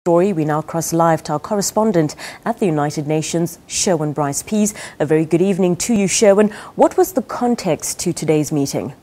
Story. We now cross live to our correspondent at the United Nations, Sherwin Bryce-Pease. A very good evening to you, Sherwin. What was the context to today's meeting?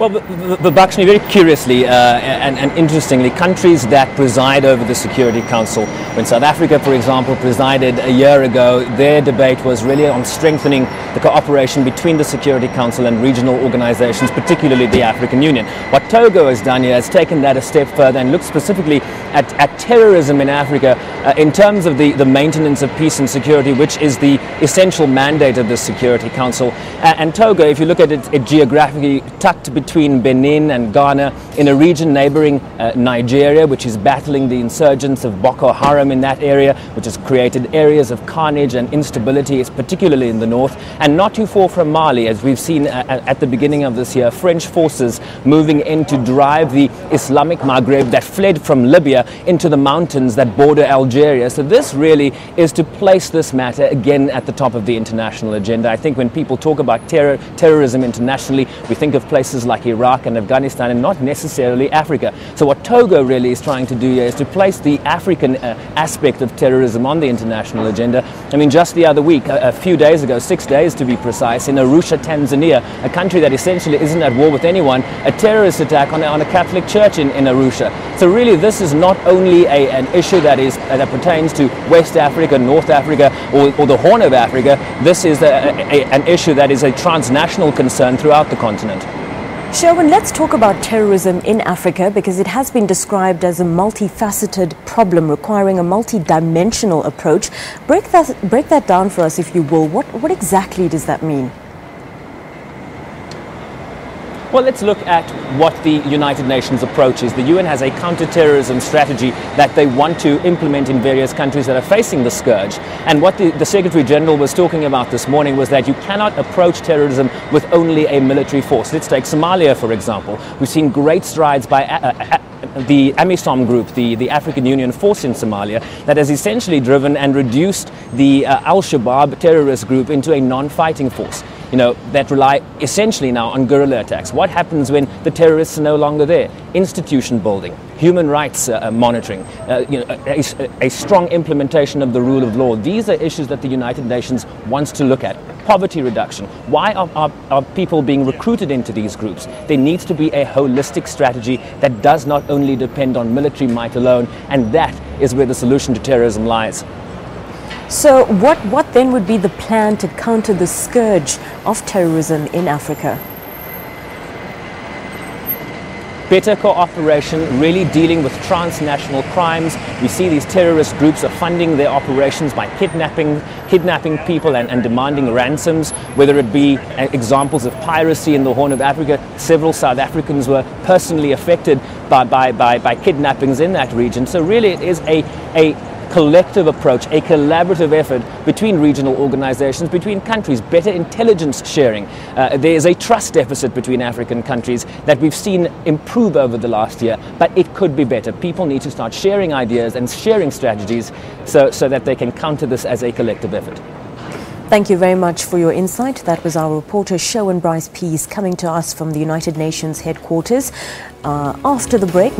Well, Bakshni, very curiously and interestingly, countries that preside over the Security Council, when South Africa, for example, presided a year ago, their debate was really on strengthening the cooperation between the Security Council and regional organizations, particularly the African Union. What Togo has done here has taken that a step further and looked specifically at terrorism in Africa in terms of the maintenance of peace and security, which is the essential mandate of the Security Council. And Togo, if you look at it geographically, tucked between Benin and Ghana, in a region neighboring Nigeria, which is battling the insurgents of Boko Haram in that area, which has created areas of carnage and instability, particularly in the north, and not too far from Mali, as we've seen at the beginning of this year, French forces moving in to drive the Islamic Maghreb that fled from Libya into the mountains that border Algeria. So this really is to place this matter again at the top of the international agenda. I think when people talk about terrorism internationally, we think of places like Iraq and Afghanistan and not necessarily Africa. So what Togo really is trying to do here is to place the African aspect of terrorism on the international agenda. I mean, just the other week, a few days ago, 6 days to be precise, in Arusha, Tanzania, a country that essentially isn't at war with anyone, a terrorist attack on a Catholic church in Arusha. So really this is not only an issue that pertains to West Africa, North Africa or the Horn of Africa. This is an issue that is a transnational concern throughout the continent. Sherwin, let's talk about terrorism in Africa, because it has been described as a multifaceted problem requiring a multi-dimensional approach. Break that down for us, if you will. What exactly does that mean? Well, let's look at what the United Nations approach is. The UN has a counter-terrorism strategy that they want to implement in various countries that are facing the scourge. And what the Secretary General was talking about this morning was that you cannot approach terrorism with only a military force. Let's take Somalia, for example. We've seen great strides by the AMISOM group, the African Union force in Somalia, that has essentially driven and reduced the Al-Shabaab terrorist group into a non-fighting force, that rely essentially now on guerrilla attacks. What happens when the terrorists are no longer there? Institution building, human rights monitoring, a strong implementation of the rule of law. These are issues that the United Nations wants to look at. Poverty reduction. Why are people being recruited into these groups? There needs to be a holistic strategy that does not only depend on military might alone, and that is where the solution to terrorism lies. So what then would be the plan to counter the scourge of terrorism in Africa? Better cooperation, really dealing with transnational crimes. We see these terrorist groups are funding their operations by kidnapping people and demanding ransoms, whether it be examples of piracy in the Horn of Africa. Several South Africans were personally affected by kidnappings in that region. So really it is a collective approach, a collaborative effort between regional organizations, between countries, better intelligence sharing. There is a trust deficit between African countries that we've seen improve over the last year, but it could be better. People need to start sharing ideas and sharing strategies so that they can counter this as a collective effort. Thank you very much for your insight. That was our reporter Sherwin Bryce-Pease coming to us from the United Nations headquarters. After the break,